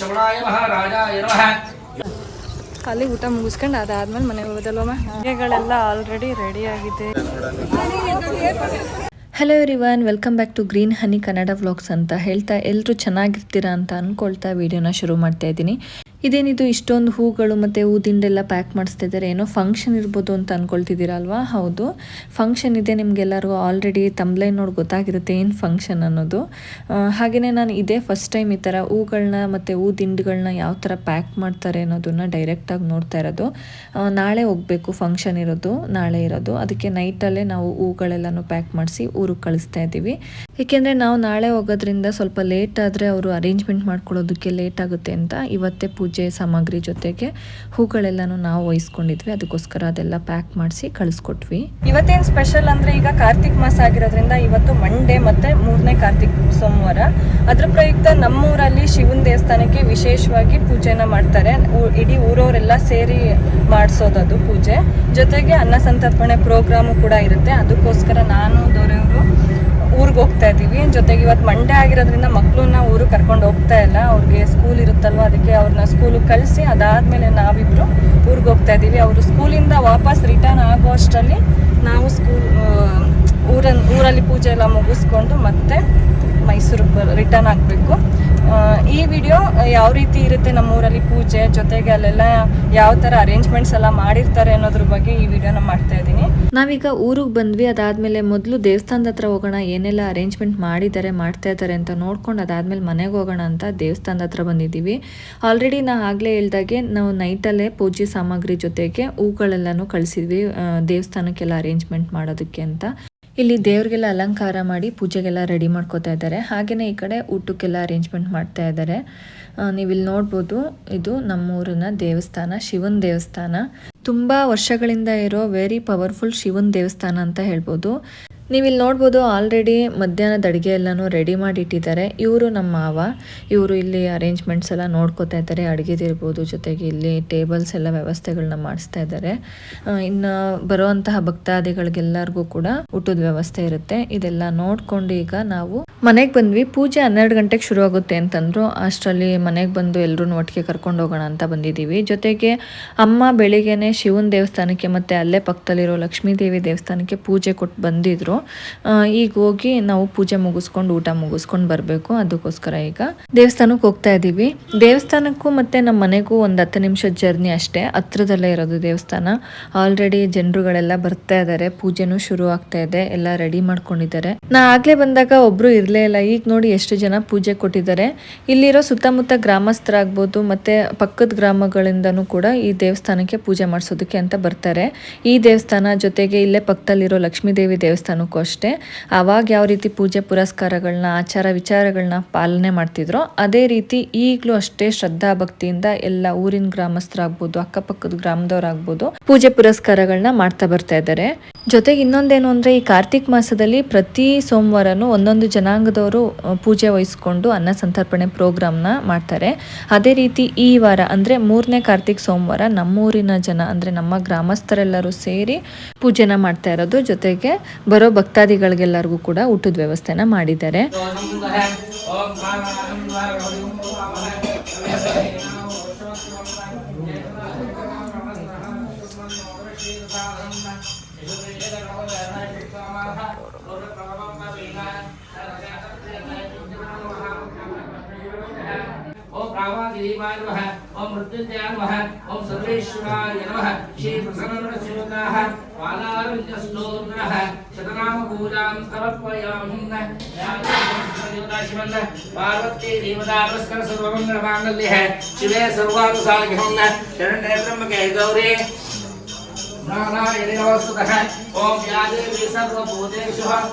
ಶಮಣಾಯ ಮಹಾರಾಜಾಯ ನಮಃ. ಅಲ್ಲಿ ಊಟ ಮುಗಿಸ್ಕೊಂಡು ಅದಾದ್ಮೇಲೆ ಮನೆಗೆ ಹೋಗೋದಲ್ವಮ್ಮ. ಅಡುಗೆಗಳೆಲ್ಲ ಆಲ್ರೆಡಿ ರೆಡಿ ಆಗಿದೆ. Hello everyone, welcome back to Green Honey Kannada vlogs ಅಂತ ಹೇಳ್ತಾ ಎಲ್ಲರೂ ಚೆನ್ನಾಗಿರ್ತೀರಾ ಅಂತ ಅಂದ್ಕೊಳ್ತಾ ವಿಡಿಯೋನ ಶುರು ಮಾಡ್ತಾ ಇದ್ದೀನಿ. ಇದೇನಿದು ಇಷ್ಟೊಂದು ಹೂಗಳು ಮತ್ತು ಹೂದಿಂಡೆಲ್ಲ ಪ್ಯಾಕ್ ಮಾಡಿಸ್ತಾ ಇದ್ದಾರೆ, ಏನೋ ಫಂಕ್ಷನ್ ಇರ್ಬೋದು ಅಂತ ಅಂದ್ಕೊಳ್ತಿದ್ದೀರಾ ಅಲ್ವಾ? ಹೌದು, ಫಂಕ್ಷನ್ ಇದೆ. ನಿಮಗೆಲ್ಲರಿಗೂ ಆಲ್ರೆಡಿ ತಮ್ಲೈನ್ ನೋಡಿ ಗೊತ್ತಾಗಿರುತ್ತೆ ಏನು ಫಂಕ್ಷನ್ ಅನ್ನೋದು. ಹಾಗೆಯೇ ನಾನು ಇದೇ ಫಸ್ಟ್ ಟೈಮ್ ಈ ಥರ ಹೂಗಳನ್ನ ಮತ್ತು ಹೂದಿಂಡುಗಳನ್ನ ಯಾವ ಥರ ಪ್ಯಾಕ್ ಮಾಡ್ತಾರೆ ಅನ್ನೋದನ್ನು ಡೈರೆಕ್ಟಾಗಿ ನೋಡ್ತಾ ಇರೋದು. ನಾಳೆ ಹೋಗಬೇಕು, ಫಂಕ್ಷನ್ ಇರೋದು ನಾಳೆ ಇರೋದು. ಅದಕ್ಕೆ ನೈಟಲ್ಲೇ ನಾವು ಹೂಗಳೆಲ್ಲನೂ ಪ್ಯಾಕ್ ಮಾಡಿಸಿ ಊರಿಗೆ ಕಳಿಸ್ತಾ ಇದ್ದೀವಿ. ಏಕೆಂದರೆ ನಾವು ನಾಳೆ ಹೋಗೋದ್ರಿಂದ ಸ್ವಲ್ಪ ಲೇಟ್ ಆದರೆ ಅವರು ಅರೇಂಜ್ಮೆಂಟ್ ಮಾಡ್ಕೊಳ್ಳೋದಕ್ಕೆ ಲೇಟ್ ಆಗುತ್ತೆ ಅಂತ ಇವತ್ತೇ ಪೂಜೆ ಸಾಮಗ್ರಿ ಜೊತೆಗೆ ಹೂಗಳೆಲ್ಲನೂ ನಾವು ವಹಿಸ್ಕೊಂಡಿದ್ವಿ. ಅದಕ್ಕೋಸ್ಕರ ಅದೆಲ್ಲ ಪ್ಯಾಕ್ ಮಾಡಿಸಿ ಕಳಿಸ್ಕೊಟ್ವಿ. ಇವತ್ತೇನು ಸ್ಪೆಷಲ್ ಅಂದರೆ, ಈಗ ಕಾರ್ತಿಕ್ ಮಾಸ ಆಗಿರೋದ್ರಿಂದ ಇವತ್ತು ಮಂಡೇ ಮತ್ತು 3ನೇ ಕಾರ್ತಿಕ್ ಸೋಮವಾರ. ಅದ್ರ ಪ್ರಯುಕ್ತ ನಮ್ಮೂರಲ್ಲಿ ಶಿವನ ದೇವಸ್ಥಾನಕ್ಕೆ ವಿಶೇಷವಾಗಿ ಪೂಜೆನ ಮಾಡ್ತಾರೆ. ಇಡೀ ಊರವರೆಲ್ಲ ಸೇರಿ ಮಾಡಿಸೋದದು ಪೂಜೆ. ಜೊತೆಗೆ ಅನ್ನ ಸಂತರ್ಪಣೆ ಪ್ರೋಗ್ರಾಮು ಕೂಡ ಇರುತ್ತೆ. ಅದಕ್ಕೋಸ್ಕರ ನಾನು ದೊರೆಯವರು ಊರಿಗೆ ಹೋಗ್ತಾ ಇದ್ದೀವಿ. ಜೊತೆಗೆ ಇವತ್ತು ಮಂಡೇ ಆಗಿರೋದ್ರಿಂದ ಮಕ್ಕಳನ್ನ ಊರಿಗೆ ಕರ್ಕೊಂಡು ಹೋಗ್ತಾ ಇಲ್ಲ, ಅವ್ರಿಗೆ ಸ್ಕೂಲ್ ಇರುತ್ತಲ್ವ, ಅದಕ್ಕೆ ಅವ್ರನ್ನ ಸ್ಕೂಲಿಗೆ ಕಳಿಸಿ ಅದಾದಮೇಲೆ ನಾವಿಬ್ಬರು ಊರಿಗೆ ಹೋಗ್ತಾ ಇದ್ದೀವಿ. ಅವರು ಸ್ಕೂಲಿಂದ ವಾಪಸ್ ರಿಟರ್ನ್ ಆಗೋ ಅಷ್ಟರಲ್ಲಿ ನಾವು ಊರಲ್ಲಿ ಪೂಜೆ ಎಲ್ಲ ಮುಗಿಸ್ಕೊಂಡು ಮತ್ತೆ ಮೈಸೂರಿಗೆ ರಿಟರ್ನ್ ಆಗಬೇಕು. ಈ ವಿಡಿಯೋ ಯಾವ ರೀತಿ ಇರುತ್ತೆ ನಮ್ಮೂರಲ್ಲಿ ಪೂಜೆ, ಜೊತೆಗೆ ಅಲ್ಲೆಲ್ಲ ಯಾವ ಥರ ಅರೇಂಜ್ಮೆಂಟ್ಸ್ ಎಲ್ಲ ಮಾಡಿರ್ತಾರೆ ಅನ್ನೋದ್ರ ಬಗ್ಗೆ ಈ ವಿಡಿಯೋನ ಮಾಡ್ತಾ ಇದ್ದೀನಿ. ನಾವೀಗ ಊರಿಗೆ ಬಂದ್ವಿ. ಅದಾದಮೇಲೆ ಮೊದಲು ದೇವಸ್ಥಾನದ ಹತ್ರ ಹೋಗೋಣ, ಏನೆಲ್ಲ ಅರೇಂಜ್ಮೆಂಟ್ ಮಾಡ್ತಾ ಇದ್ದಾರೆ ಅಂತ ನೋಡ್ಕೊಂಡು ಅದಾದಮೇಲೆ ಮನೆಗೆ ಹೋಗೋಣ ಅಂತ ದೇವಸ್ಥಾನದ ಹತ್ರ ಬಂದಿದ್ದೀವಿ. ಆಲ್ರೆಡಿ ನಾ ಆಗಲೇ ಹೇಳ್ದಾಗೆ ನಾವು ನೈಟಲ್ಲೇ ಪೂಜೆ ಸಾಮಗ್ರಿ ಜೊತೆಗೆ ಹೂಗಳೆಲ್ಲನೂ ಕಳಿಸಿದ್ವಿ ದೇವಸ್ಥಾನಕ್ಕೆಲ್ಲ ಅರೇಂಜ್ಮೆಂಟ್ ಮಾಡೋದಕ್ಕೆ ಅಂತ. ಇಲ್ಲಿ ದೇವ್ರಿಗೆಲ್ಲ ಅಲಂಕಾರ ಮಾಡಿ ಪೂಜೆಗೆಲ್ಲ ರೆಡಿ ಮಾಡ್ಕೋತಾ ಇದ್ದಾರೆ. ಹಾಗೆಯೇ ಈ ಕಡೆ ಊಟಕ್ಕೆಲ್ಲ ಅರೇಂಜ್ಮೆಂಟ್ ಮಾಡ್ತಾ ಇದ್ದಾರೆ. ನೀವಿಲ್ಲಿ ನೋಡ್ಬೋದು, ಇದು ನಮ್ಮೂರಿನ ದೇವಸ್ಥಾನ, ಶಿವನ ದೇವಸ್ಥಾನ. ತುಂಬ ವರ್ಷಗಳಿಂದ ಇರೋ ವೆರಿ ಪವರ್ಫುಲ್ ಶಿವನ ದೇವಸ್ಥಾನ ಅಂತ ಹೇಳ್ಬೋದು. ನೀವಿಲ್ಲಿ ನೋಡ್ಬೋದು ಆಲ್ರೆಡಿ ಮಧ್ಯಾಹ್ನದ ಅಡುಗೆ ಎಲ್ಲನೂ ರೆಡಿ ಮಾಡಿ ಇಟ್ಟಿದ್ದಾರೆ. ಇವರು ನಮ್ಮ ಮಾವ, ಇವರು ಇಲ್ಲಿ ಅರೇಂಜ್ಮೆಂಟ್ಸ್ ಎಲ್ಲ ನೋಡ್ಕೋತಾ ಇದ್ದಾರೆ, ಅಡುಗೆದಿರ್ಬೋದು, ಜೊತೆಗೆ ಇಲ್ಲಿ ಟೇಬಲ್ಸ್ ಎಲ್ಲ ವ್ಯವಸ್ಥೆಗಳನ್ನ ಮಾಡಿಸ್ತಾ ಇದ್ದಾರೆ. ಇನ್ನು ಬರುವಂತಹ ಭಕ್ತಾದಿಗಳಿಗೆಲ್ಲರಿಗೂ ಕೂಡ ಊಟದ ವ್ಯವಸ್ಥೆ ಇರುತ್ತೆ. ಇದೆಲ್ಲ ನೋಡ್ಕೊಂಡು ಈಗ ನಾವು ಮನೆಗೆ ಬಂದ್ವಿ. ಪೂಜೆ 12 ಗಂಟೆಗೆ ಶುರು ಆಗುತ್ತೆ ಅಂತಂದ್ರು. ಅಷ್ಟರಲ್ಲಿ ಮನೆಗೆ ಬಂದು ಎಲ್ಲರೂ ಒಟ್ಟಿಗೆ ಕರ್ಕೊಂಡು ಹೋಗೋಣ ಅಂತ ಬಂದಿದ್ದೀವಿ. ಜೊತೆಗೆ ಅಮ್ಮ ಬೆಳಿಗ್ಗೆನೆ ಶಿವನ ದೇವಸ್ಥಾನಕ್ಕೆ ಮತ್ತು ಅಲ್ಲೇ ಪಕ್ಕದಲ್ಲಿರೋ ಲಕ್ಷ್ಮೀ ದೇವಿ ದೇವಸ್ಥಾನಕ್ಕೆ ಪೂಜೆ ಕೊಟ್ಟು ಬಂದಿದ್ರು. ಈಗ ಹೋಗಿ ನಾವು ಪೂಜೆ ಮುಗಿಸ್ಕೊಂಡು ಊಟ ಮುಗಿಸ್ಕೊಂಡು ಬರಬೇಕು. ಅದಕ್ಕೋಸ್ಕರ ಈಗ ದೇವಸ್ಥಾನಕ್ಕೆ ಹೋಗ್ತಾ ಇದ್ದೀವಿ. ದೇವಸ್ಥಾನಕ್ಕೂ ಮತ್ತು ನಮ್ಮ ಮನೆಗೂ ಒಂದು 10 ನಿಮಿಷದ ಜರ್ನಿ ಅಷ್ಟೇ, ಹತ್ರದಲ್ಲೇ ಇರೋದು ದೇವಸ್ಥಾನ. ಆಲ್ರೆಡಿ ಜನರುಗಳೆಲ್ಲ ಬರ್ತಾ ಇದ್ದಾರೆ, ಪೂಜೆನೂ ಶುರು ಆಗ್ತಾ ಇದೆ, ಎಲ್ಲ ರೆಡಿ ಮಾಡ್ಕೊಂಡಿದ್ದಾರೆ. ನಾ ಆಗ್ಲೇ ಬಂದಾಗ ಒಬ್ರು ಇರಲೇ ಇಲ್ಲ. ಈಗ ನೋಡಿ ಎಷ್ಟು ಜನ ಪೂಜೆ ಕೊಟ್ಟಿದ್ದಾರೆ. ಇಲ್ಲಿರೋ ಸುತ್ತಮುತ್ತ ಗ್ರಾಮಸ್ಥರಾಗ್ಬೋದು ಮತ್ತು ಪಕ್ಕದ ಗ್ರಾಮಗಳಿಂದನೂ ಕೂಡ ಈ ದೇವಸ್ಥಾನಕ್ಕೆ ಪೂಜೆ ಮಾಡಿಸೋದಕ್ಕೆ ಅಂತ ಬರ್ತಾರೆ. ಈ ದೇವಸ್ಥಾನ ಜೊತೆಗೆ ಇಲ್ಲೇ ಪಕ್ಕದಲ್ಲಿರೋ ಲಕ್ಷ್ಮೀ ದೇವಿ ದೇವಸ್ಥಾನಕ್ಕೂ ಅಷ್ಟೇ ಆವಾಗ ಯಾವ ರೀತಿ ಪೂಜೆ ಪುರಸ್ಕಾರಗಳನ್ನ, ಆಚಾರ ವಿಚಾರಗಳನ್ನ ಪಾಲನೆ ಮಾಡ್ತಿದ್ರೋ ಅದೇ ರೀತಿ ಈಗಲೂ ಅಷ್ಟೇ ಶ್ರದ್ಧಾ ಭಕ್ತಿಯಿಂದ ಎಲ್ಲ ಊರಿನ ಗ್ರಾಮಸ್ಥರಾಗ್ಬೋದು, ಅಕ್ಕಪಕ್ಕದ ಗ್ರಾಮದವರಾಗ್ಬೋದು ಪೂಜೆ ಪುರಸ್ಕಾರಗಳನ್ನ ಮಾಡ್ತಾ ಬರ್ತಾ ಇದ್ದಾರೆ. ಜೊತೆಗೆ ಇನ್ನೊಂದೇನು ಅಂದರೆ, ಈ ಕಾರ್ತಿಕ್ ಮಾಸದಲ್ಲಿ ಪ್ರತಿ ಸೋಮವಾರನೂ ಒಂದೊಂದು ಜನಾಂಗದವರು ಪೂಜೆ ವಹಿಸ್ಕೊಂಡು ಅನ್ನ ಸಂತರ್ಪಣೆ ಪ್ರೋಗ್ರಾಮ್ನ ಮಾಡ್ತಾರೆ. ಅದೇ ರೀತಿ ಈ ವಾರ ಅಂದರೆ 3ನೇ ಕಾರ್ತಿಕ್ ಸೋಮವಾರ ನಮ್ಮೂರಿನ ಜನ ಅಂದರೆ ನಮ್ಮ ಗ್ರಾಮಸ್ಥರೆಲ್ಲರೂ ಸೇರಿ ಪೂಜೆನ ಮಾಡ್ತಾ ಇರೋದು. ಜೊತೆಗೆ ಬರೋ ಭಕ್ತಾದಿಗಳಿಗೆಲ್ಲರಿಗೂ ಕೂಡ ಊಟದ ವ್ಯವಸ್ಥೆನ ಮಾಡಿದ್ದಾರೆ. देवाय नमः ओम मृत्युंजयाय नमः ओम सर्वेश्वराय नमः श्री प्रसन्नवरसिंहाः वालारविन्दस्तोत्रः शतनाम पूजां समर्पयामि देवता पार्वती देवता नमस्कार सर्वमंगल मांगल्ये शिवे सर्वानुसारिणं शरण्ये त्र्यंबके गौरी नारायणे नमस्तुतः ओम यादेवी सर्वभूतेषु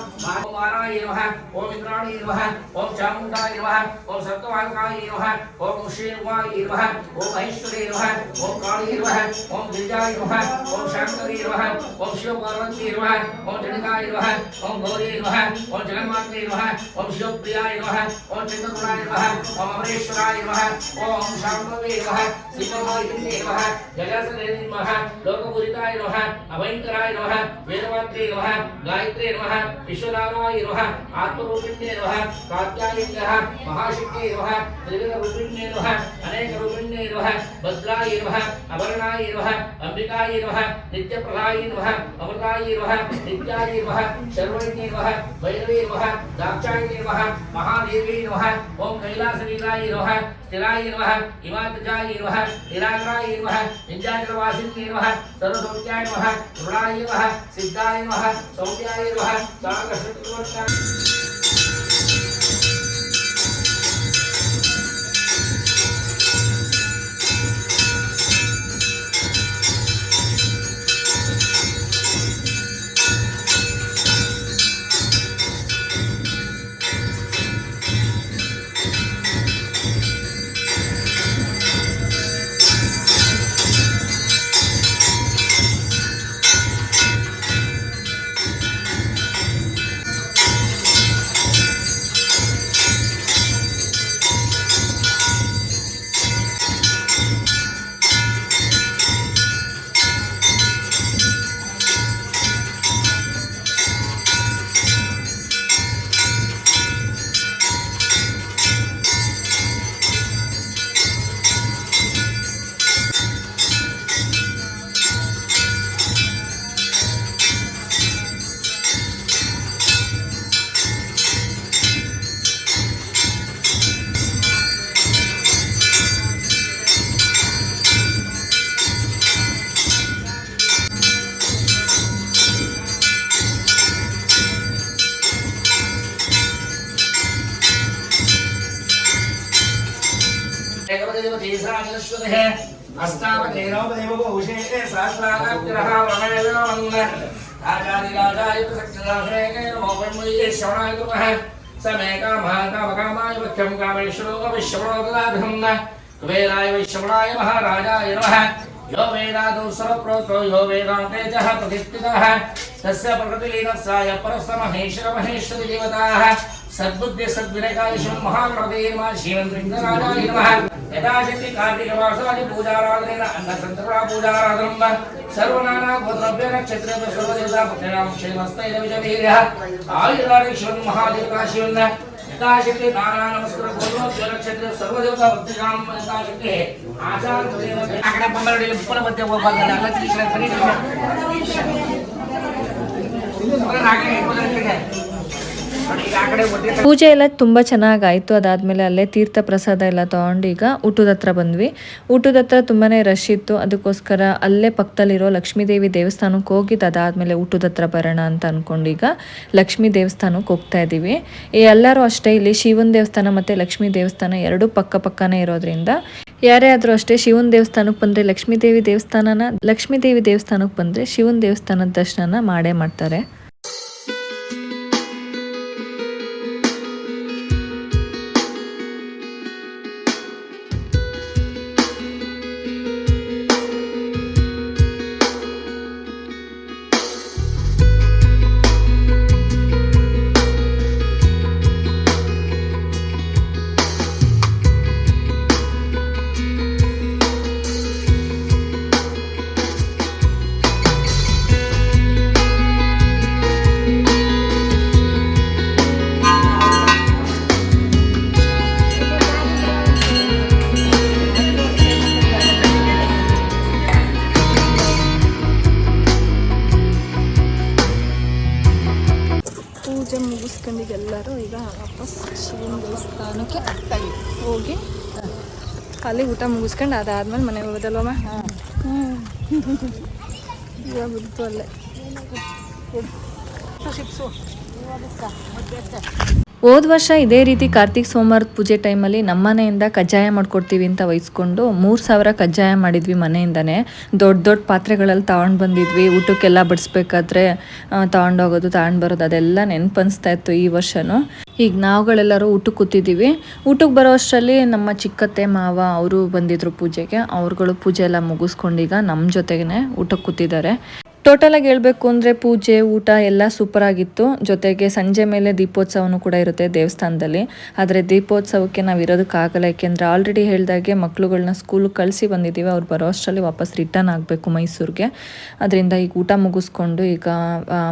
ओम नारायणे नमः ओम इंद्राणी नमः ओम चामुण्डाय नमः ओम सप्तमार्गाय नमः ओम मुषेवाय नमः ओम महेश्वरी नमः ओम काली नमः ओम गिरिजाय नमः ओम शांकरी नमः ओम शिवपार्वती नमः ओम जनिकाय नमः ओम गौरी नमः ओम जगन्मात्रे नमः ओम शिवप्रियाय नमः ओम चंद्रगुणाय नमः ओम अमरेश्वराय नमः ओम शांभवे नमः श्रीपरमात्मने नमः जगदसने नमः लोकपूरिताय नमः अभयंकराय नमः वेदमात्रे नमः गायत्रे नमः विश्वनाथ मूलानाय नमः आत्मरूपिण्ये नमः कात्यायन्यः महाशक्त्यै नमः त्रिविधरूपिण्ये नमः अनेकरूपिण्ये नमः भद्राय नमः अभरणाय नमः अंबिकाय नमः नित्यप्रदाय नमः अमृताय नमः नित्याय नमः शर्वण्ये नमः भैरवे नमः दाक्षाय नमः महादेवी नमः ओम कैलासलीलाय नमः स्थिराय नमः हिमाद्रिजाय नमः निराकराय नमः नित्याचलवासिन्ये नमः सर्वसौख्याय नमः रुणाय नमः सिद्धाय नमः सौम्याय नमः सागरशत्रुवर्णाय वैश्रवणाय महाराजाय नमः यो वेदादौ सर्वप्रोक्तो यो वेदान्ते च प्रतिष्ठितः तस्य प्रकृतिलीनस्याय परस्महेश्वर देवताः सद्बुद्धि सद्विनायकाय महागणपते नमः श्रीमन्त्रिराजाय नमः यथाशक्ति कार्तिकमासादि पूजाराधनेन अन्नसंतर्पणा पूजाराधनं सर्वनाना गोत्रभ्य नक्षत्रेभ्य सर्वदेवता पुत्राणां क्षेमस्तैल विजयवीर्यः आयुराणेश्वर महादेवता शिवन् यथाशक्ति नाना नमस्कार गोत्रभ्य नक्षत्रे सर्वदेवता पुत्राणां यथाशक्ति आचार आकड़ा पंबरडी पुल मध्य ಹೋಗಲ್ಲ ಅಲ್ಲ ಕೃಷ್ಣ ಸರಿ ಪೂಜೆ ಎಲ್ಲ ತುಂಬ ಚೆನ್ನಾಗಾಯಿತು. ಅದಾದಮೇಲೆ ಅಲ್ಲೇ ತೀರ್ಥ ಪ್ರಸಾದ ಎಲ್ಲ ತೊಗೊಂಡು ಈಗ ಊಟದ ಹತ್ರ ಬಂದ್ವಿ. ಊಟದ ಹತ್ರ ತುಂಬಾ ರಶ್ ಇತ್ತು, ಅದಕ್ಕೋಸ್ಕರ ಅಲ್ಲೇ ಪಕ್ಕದಲ್ಲಿರೋ ಲಕ್ಷ್ಮೀದೇವಿ ದೇವಸ್ಥಾನಕ್ಕೆ ಹೋಗಿದ್ದು ಅದಾದಮೇಲೆ ಊಟದ ಹತ್ರ ಬರೋಣ ಅಂತ ಅಂದ್ಕೊಂಡು ಈಗ ಲಕ್ಷ್ಮೀ ದೇವಸ್ಥಾನಕ್ಕೆ ಹೋಗ್ತಾ ಇದ್ದೀವಿ. ಎಲ್ಲರೂ ಅಷ್ಟೇ ಇಲ್ಲಿ ಶಿವನ ದೇವಸ್ಥಾನ ಮತ್ತು ಲಕ್ಷ್ಮೀ ದೇವಸ್ಥಾನ ಎರಡೂ ಪಕ್ಕನೇ ಇರೋದ್ರಿಂದ ಯಾರೇ ಆದರೂ ಅಷ್ಟೇ ಶಿವನ ದೇವಸ್ಥಾನಕ್ಕೆ ಬಂದರೆ ಲಕ್ಷ್ಮೀದೇವಿ ದೇವಸ್ಥಾನಕ್ಕೆ ಬಂದರೆ ಶಿವನ ದೇವಸ್ಥಾನದ ದರ್ಶನ ಮಾಡೇ ಮಾಡ್ತಾರೆ. ಪೂಜೆ ಮುಗಿಸ್ಕೊಂಡು ಎಲ್ಲರೂ ಈಗ ವಾಪಸ್ ಶಿವನ ದೇವಸ್ಥಾನಕ್ಕೆ ಹೋಗಿ ಅಲ್ಲಿ ಊಟ ಮುಗಿಸ್ಕೊಂಡು ಅದಾದ್ಮೇಲೆ ಮನೆಗೆ ಹೋಗೋದಲ್ವಮ್ಮ. ಇವಾಗ ಬಿಡ್ತು ಅಲ್ಲೇ. ಹೋದ ವರ್ಷ ಇದೇ ರೀತಿ ಕಾರ್ತಿಕ್ ಸೋಮವಾರದ ಪೂಜೆ ಟೈಮಲ್ಲಿ ನಮ್ಮ ಮನೆಯಿಂದ ಕಜ್ಜಾಯ ಮಾಡ್ಕೊಡ್ತೀವಿ ಅಂತ ವಹಿಸ್ಕೊಂಡು 3000 ಕಜ್ಜಾಯ ಮಾಡಿದ್ವಿ ಮನೆಯಿಂದನೇ. ದೊಡ್ಡ ಪಾತ್ರೆಗಳಲ್ಲಿ ತಗೊಂಡು ಬಂದಿದ್ವಿ. ಊಟಕ್ಕೆಲ್ಲ ಬಡಿಸ್ಬೇಕಾದ್ರೆ ತಗೊಂಡೋಗೋದು ತಗೊಂಡು ಬರೋದು ಅದೆಲ್ಲ ನೆನಪನ್ನಿಸ್ತಾ ಇತ್ತು ಈ ವರ್ಷನೂ. ಈಗ ನಾವುಗಳೆಲ್ಲರೂ ಊಟಕ್ಕೆ ಕೂತಿದ್ದೀವಿ. ಊಟಕ್ಕೆ ಬರೋ ಅಷ್ಟರಲ್ಲಿ ನಮ್ಮ ಚಿಕ್ಕತ್ತೆ ಮಾವ ಅವರು ಬಂದಿದ್ರು ಪೂಜೆಗೆ. ಅವ್ರುಗಳು ಪೂಜೆ ಎಲ್ಲ ಮುಗಿಸ್ಕೊಂಡೀಗ ನಮ್ಮ ಜೊತೆಗೇ ಊಟಕ್ಕೆ ಕೂತಿದ್ದಾರೆ. ಟೋಟಲಾಗಿ ಹೇಳಬೇಕು ಅಂದರೆ ಪೂಜೆ ಊಟ ಎಲ್ಲ ಸೂಪರಾಗಿತ್ತು. ಜೊತೆಗೆ ಸಂಜೆ ಮೇಲೆ ದೀಪೋತ್ಸವನೂ ಕೂಡ ಇರುತ್ತೆ ದೇವಸ್ಥಾನದಲ್ಲಿ. ಆದರೆ ದೀಪೋತ್ಸವಕ್ಕೆ ನಾವು ಇರೋದಕ್ಕಾಗಲ್ಲ, ಏಕೆಂದರೆ ಆಲ್ರೆಡಿ ಹೇಳಿದಾಗೆ ಮಕ್ಳುಗಳನ್ನ ಸ್ಕೂಲಿಗೆ ಕಳಿಸಿ ಬಂದಿದ್ದೀವಿ. ಅವ್ರು ಬರೋ ಅಷ್ಟರಲ್ಲಿ ವಾಪಸ್ ರಿಟರ್ನ್ ಆಗಬೇಕು ಮೈಸೂರಿಗೆ. ಅದರಿಂದ ಈಗ ಊಟ ಮುಗಿಸ್ಕೊಂಡು ಈಗ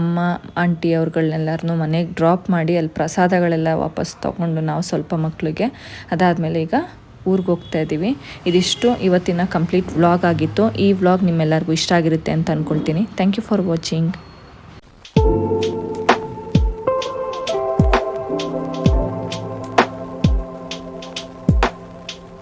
ಅಮ್ಮ ಆಂಟಿ ಅವ್ರುಗಳನ್ನೆಲ್ಲರನ್ನೂ ಮನೆಗೆ ಡ್ರಾಪ್ ಮಾಡಿ ಅಲ್ಲಿ ಪ್ರಸಾದಗಳೆಲ್ಲ ವಾಪಸ್ ತೊಗೊಂಡು ನಾವು ಸ್ವಲ್ಪ ಮಕ್ಕಳಿಗೆ ಅದಾದಮೇಲೆ ಈಗ ಊರಿಗೆ ಹೋಗ್ತಾ ಇದ್ದೀವಿ. ಇದಿಷ್ಟು ಇವತ್ತಿನ ಕಂಪ್ಲೀಟ್ ವ್ಲಾಗ್ ಆಗಿತ್ತು. ಈ ವ್ಲಾಗ್ ನಿಮ್ಮೆಲ್ಲರಿಗೂ ಇಷ್ಟ ಆಗಿರುತ್ತೆ ಅಂತ ಅಂದ್ಕೊಳ್ತೀನಿ. Thank you for watching.